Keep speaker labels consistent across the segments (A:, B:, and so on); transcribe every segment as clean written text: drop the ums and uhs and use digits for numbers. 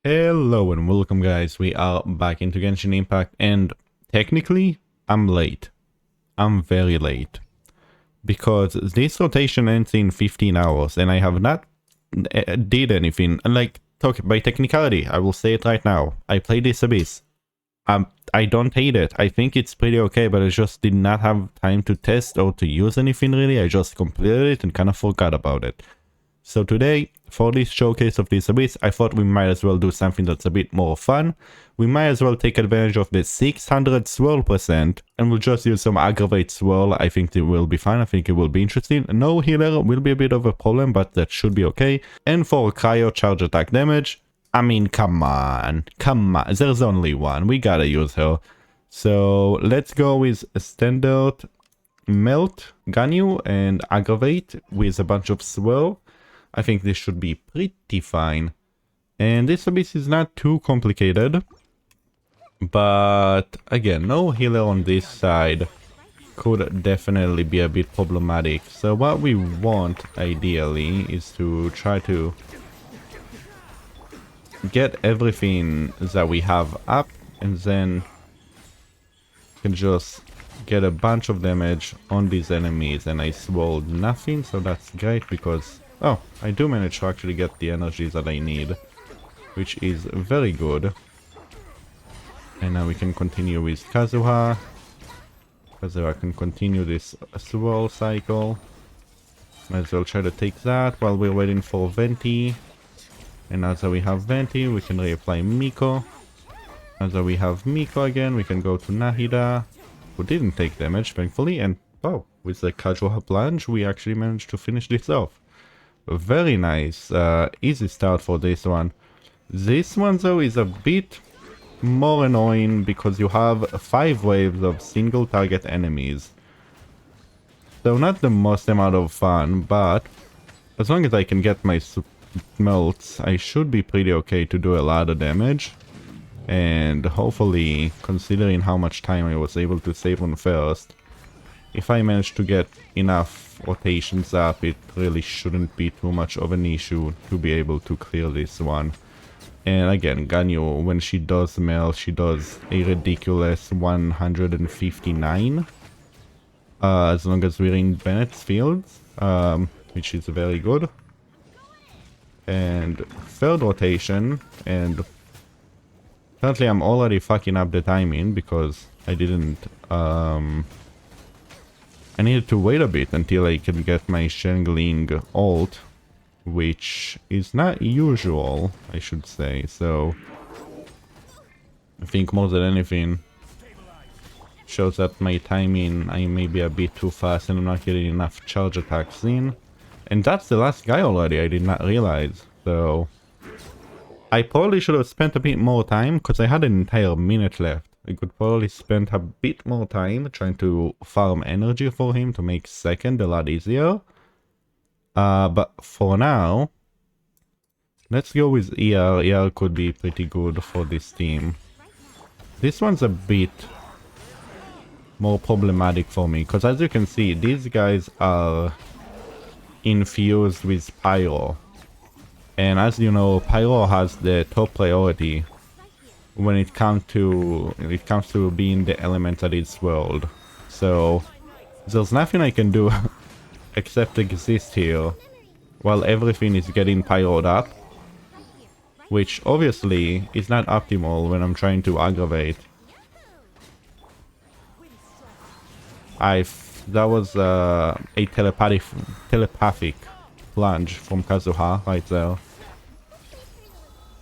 A: Hello and welcome guys, we are back into Genshin Impact and technically I'm late. I'm very late. Because this rotation ends in 15 hours and I have not did anything. And like, by technicality, I will say it right now. I played this Abyss. I don't hate it. I think it's pretty okay, but I just did not have time to test or to use anything really. I just completed it and kind of forgot about it. So today, for this showcase of this Abyss, I thought we might as well do something that's a bit more fun. We might as well take advantage of the 600 swirl percent, and we'll just use some aggravate swirl. I think it will be fun, I think it will be interesting. No healer will be a bit of a problem, but that should be okay. And for cryo charge attack damage, I mean, come on, there's only one, we gotta use her. So let's go with a standard melt, Ganyu, and aggravate with a bunch of swirl. I think this should be pretty fine. And this Abyss is not too complicated. But again, no healer on this side could definitely be a bit problematic. So what we want ideally is to try to get everything that we have up, and then can just get a bunch of damage on these enemies. And I swallowed nothing, so that's great because oh, I do manage to actually get the energies that I need, which is very good. And now we can continue with Kazuha. Kazuha can continue this swirl cycle. Might as well try to take that while we're waiting for Venti. And now that we have Venti, we can reapply Miko. Now that we have Miko again, we can go to Nahida, who didn't take damage, thankfully. And oh, with the Kazuha plunge, we actually managed to finish this off. Very nice, easy start for this one. This one though is a bit more annoying because you have 5 waves of single target enemies. So not the most amount of fun, but as long as I can get my melts, I should be pretty okay to do a lot of damage. And hopefully, considering how much time I was able to save on first, if I manage to get enough rotations up, it really shouldn't be too much of an issue to be able to clear this one. And again, Ganyu, when she does melt, she does a ridiculous 159. As long as we're in Bennett's fields, which is very good. And third rotation, and currently I'm already fucking up the timing because I didn't, I needed to wait a bit until I can get my Shangling ult, which is not usual, I should say. So I think more than anything shows that my timing, I may be a bit too fast and I'm not getting enough charge attacks in. And that's the last guy already, I did not realize. So I probably should have spent a bit more time because I had an entire minute left. I could probably spend a bit more time trying to farm energy for him to make second a lot easier. But for now, let's go with ER. ER could be pretty good for this team. This one's a bit more problematic for me because as you can see, these guys are infused with Pyro. And as you know, Pyro has the top priority when it comes to being the element that is swirled. So there's nothing I can do except exist here while everything is getting pyroed up, which obviously is not optimal when I'm trying to aggravate. That was a telepathic plunge from Kazuha right there.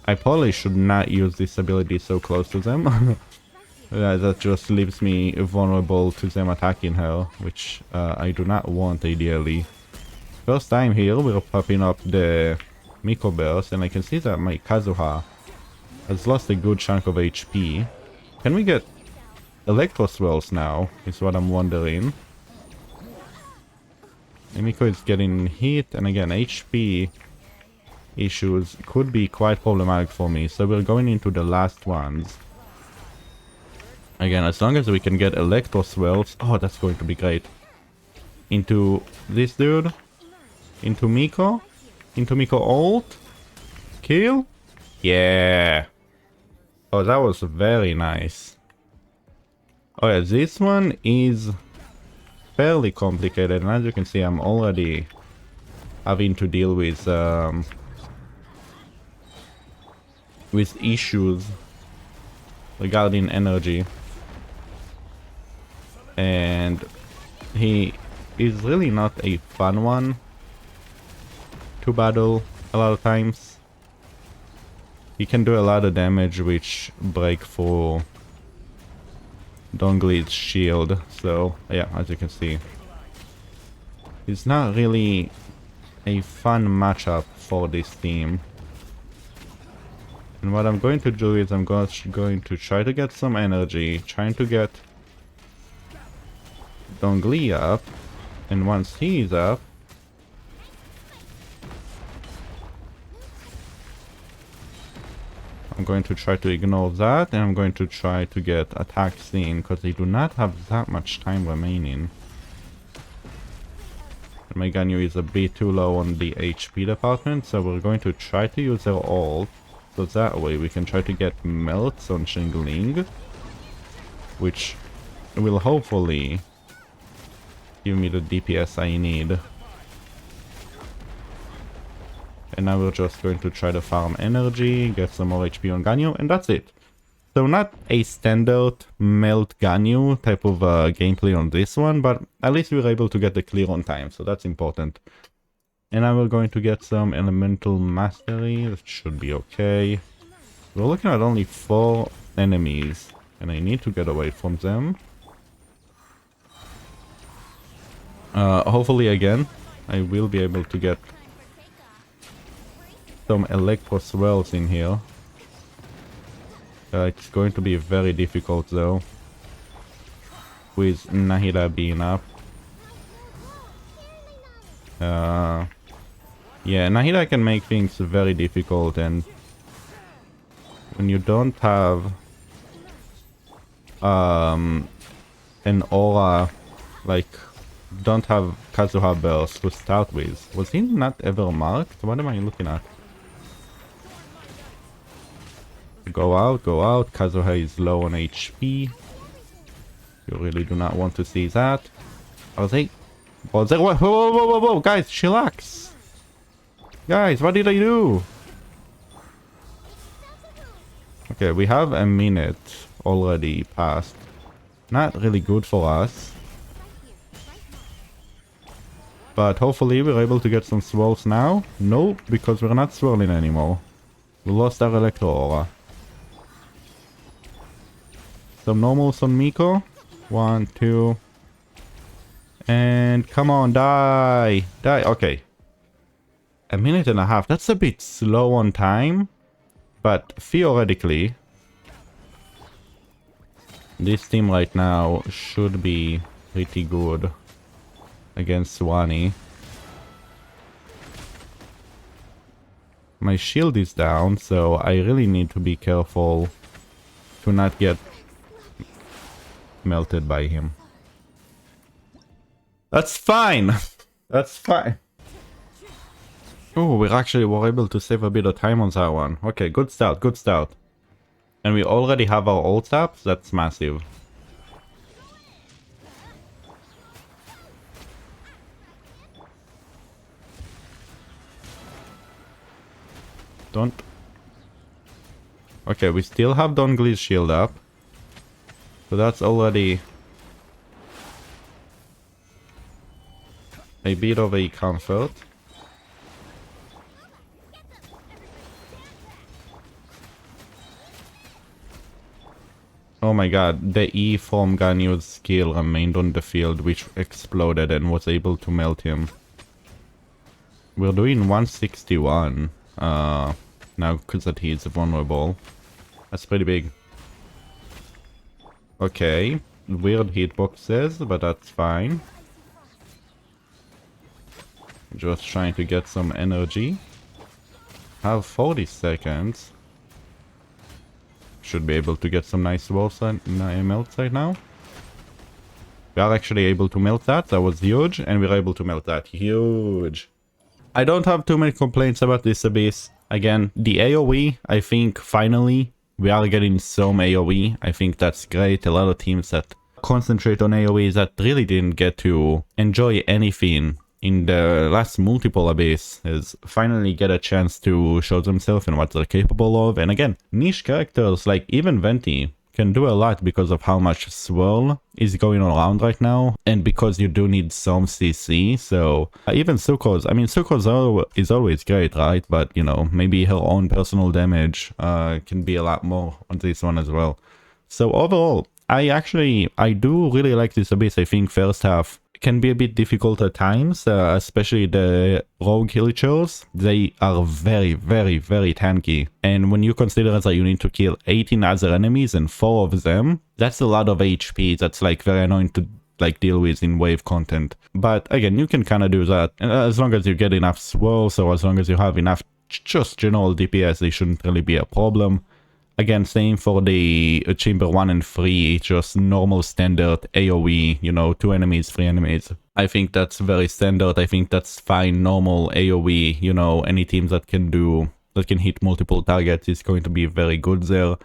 A: I probably should not use this ability so close to them. That just leaves me vulnerable to them attacking her, which I do not want ideally. First time here, we're popping up the Miko burst, and I can see that my Kazuha has lost a good chunk of HP. Can we get Electro Swirls now, is what I'm wondering. And Miko is getting hit, and again, HP issues could be quite problematic for me, so we're going into the last ones. Again, as long as we can get Electro Swirls, oh, that's going to be great. Into this dude, into Miko ult, kill, Yeah. Oh, that was very nice. Oh yeah, this one is fairly complicated, and as you can see, I'm already having to deal with issues regarding energy. And he is really not a fun one to battle a lot of times. He can do a lot of damage which break through Dongli's shield, so yeah, as you can see, it's not really a fun matchup for this team. And what I'm going to do is I'm going to try to get some energy, trying to get Dongli up, and once he's up, I'm going to try to ignore that, and I'm going to try to get attacks in, because they do not have that much time remaining. And my Ganyu is a bit too low on the HP department, so we're going to try to use their ult, so that way we can try to get melts on Xingling, which will hopefully give me the DPS I need. And now we're just going to try to farm energy, get some more HP on Ganyu, and that's it. So not a standard melt Ganyu type of gameplay on this one, but at least we were able to get the clear on time, so that's important. And now we're going to get some elemental mastery, that should be okay. We're looking at only 4 enemies, and I need to get away from them. Hopefully again, I will be able to get some electro swirls in here. It's going to be very difficult though, with Nahida being up. Yeah, Nahida can make things very difficult, and when you don't have an aura, like don't have Kazuha burst to start with. Was he not ever marked? What am I looking at? Go out, go out. Kazuha is low on HP. You really do not want to see that. Are they... Was there... Whoa, whoa, whoa, whoa, whoa, guys, chillax. Guys, what did I do? Okay, we have a minute already passed. Not really good for us. But hopefully we're able to get some swirls now. No, because we're not swirling anymore. We lost our Electro Aura. Some normals on Miko. 1, 2. And come on, die! Die, okay. A minute and a half, that's a bit slow on time. But theoretically, this team right now should be pretty good against Swani. My shield is down, so I really need to be careful to not get melted by him. That's fine! That's fine. Oh, we actually were able to save a bit of time on that one. Okay, good start, good start. And we already have our ult up, that's massive. Don't... Okay, we still have Dongli's shield up. So that's already a bit of a comfort. Oh my god, the E from Ganyu's skill remained on the field, which exploded and was able to melt him. We're doing 161 now because that he's vulnerable. That's pretty big. Okay, weird hitboxes, but that's fine. Just trying to get some energy. Have 40 seconds. Should be able to get some nice melts right now. We are actually able to melt that. That was huge. And we're able to melt that. Huge. I don't have too many complaints about this Abyss. Again, the AoE, I think finally we are getting some AoE. I think that's great. A lot of teams that concentrate on AoE that really didn't get to enjoy anything in the last multiple abyss is finally get a chance to show themselves and what they're capable of. And again, niche characters like even Venti can do a lot because of how much swirl is going around right now, and because you do need some CC. So even Suko's, I mean, Suko's is always great, right? But you know, maybe her own personal damage can be a lot more on this one as well. So overall, I do really like this abyss. I think first half can be a bit difficult at times, especially the rogue hillchers. They are very, very, very tanky. And when you consider that you need to kill 18 other enemies and 4 of them, that's a lot of HP. That's like very annoying to like deal with in wave content. But again, you can kind of do that as long as you get enough swirls, or as long as you have enough just general DPS, they shouldn't really be a problem. Again, same for the chamber 1 and 3, just normal standard AoE, you know, 2 enemies, 3 enemies. I think that's very standard. I think that's fine, normal AoE, you know, any teams that can hit multiple targets is going to be very good there.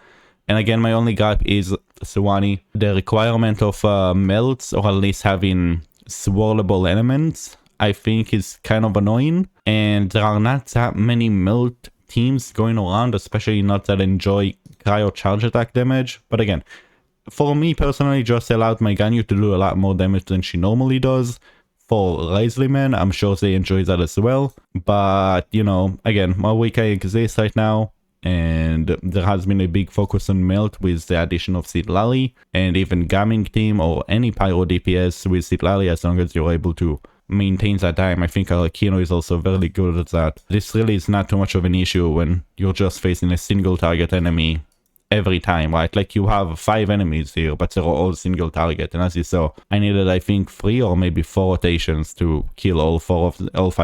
A: And again, my only gripe is Suwani. The requirement of melts, or at least having swirlable elements, I think is kind of annoying. And there are not that many melt teams going around, especially not that enjoy cryo charge attack damage. But again, for me personally, just allowed my Ganyu to do a lot more damage than she normally does. For Reisliman, I'm sure they enjoy that as well. But, you know, again, more weak I exist right now, and there has been a big focus on melt with the addition of Sitlali, and even Gaming team or any pyro DPS with Sitlali, as long as you're able to maintain that time. I think Arakino is also very good at that. This really is not too much of an issue when you're just facing a single target enemy every time, right? Like you have 5 enemies here, but they're all single target. And as you saw, I needed, I think, 3 or maybe 4 rotations to kill all 5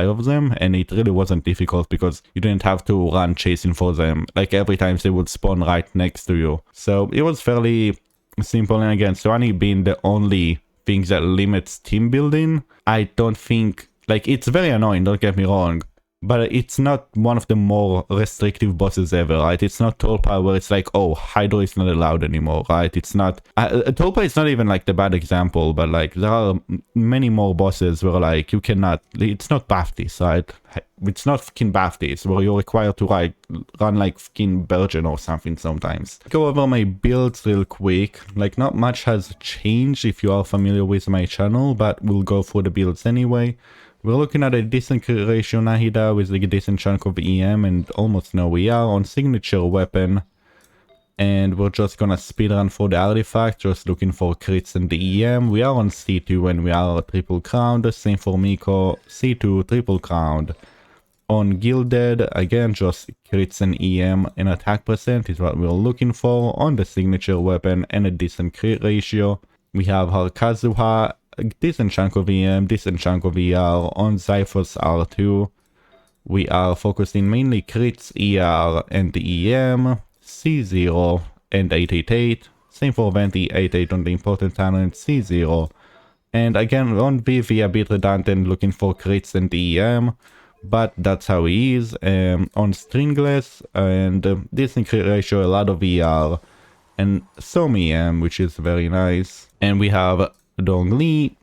A: of them. And it really wasn't difficult because you didn't have to run chasing for them. Like every time they would spawn right next to you. So it was fairly simple. And again, Suwani being the only thing that limits team building, I don't think, like, it's very annoying, don't get me wrong, but it's not one of the more restrictive bosses ever, right? It's not Tulpa where it's like, oh, Hydro is not allowed anymore, right? It's not, Tulpa is not even like the bad example, but like there are many more bosses where like you cannot, it's not Baptiste, right? It's not fucking Baptiste where you're required to like run like fucking Virgin or something sometimes. Go over my builds real quick. Like not much has changed if you are familiar with my channel, but we'll go through the builds anyway. We're looking at a decent crit ratio Nahida with like a decent chunk of EM and almost no ER on signature weapon. And we're just gonna speedrun for the artifact, just looking for crits and the EM. We are on C2 and we are triple crowned. Same for Miko, C2 triple crowned. On Gilded, again, just crits and EM and attack percent is what we're looking for on the signature weapon and a decent crit ratio. We have Harkazuha, a decent chunk of EM, decent chunk of ER. On Zyphos R2, we are focusing mainly crits, ER and the EM, C0 and 888. Same for Venti, 88 on the important talent, C0. And again, on BV a bit redundant, looking for crits and the EM. But that's how he is. On Stringless and decent crit ratio, a lot of ER and some EM, which is very nice. And we have Dongli,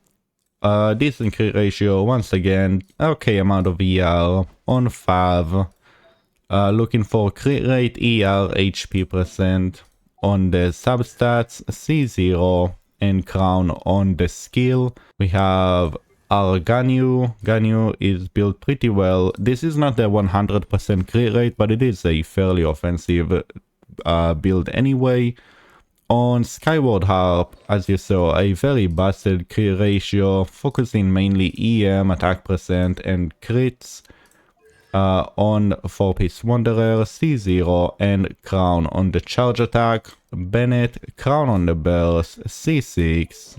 A: decent crit ratio, once again, okay amount of ER on Fav. Looking for crit rate, ER, HP percent. On the substats, C0 and Crown on the skill. We have our Ganyu. Ganyu is built pretty well. This is not the 100% crit rate, but it is a fairly offensive build anyway. On Skyward Harp, as you saw, a very busted crit ratio, focusing mainly EM, attack percent, and crits. On 4-piece Wanderer, C0 and Crown on the charge attack. Bennett, Crown on the burst, C6.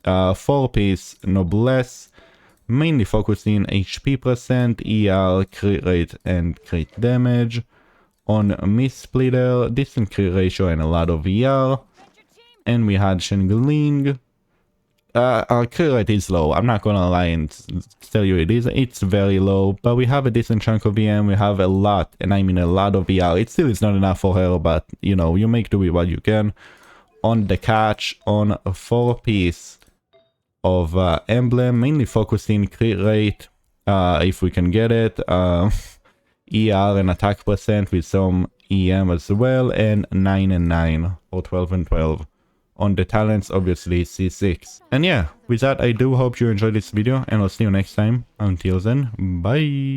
A: 4-piece Noblesse, mainly focusing HP percent, ER, crit rate and crit damage. On Miss Splitter, decent crit ratio and a lot of ER. And we had Shengeling. our crit rate is low. I'm not gonna lie and tell you it is. It's very low, but we have a decent chunk of EM. We have a lot, and I mean a lot of VR. It still is not enough for her, but you know, you make do with what you can. On the catch, on a 4-piece of emblem, mainly focusing crit rate, if we can get it. ER and attack percent with some EM as well, and 9 and 9 or 12 and 12. On the talents, obviously C6. And yeah, with that, I do hope you enjoyed this video, and I'll see you next time. Until then, bye!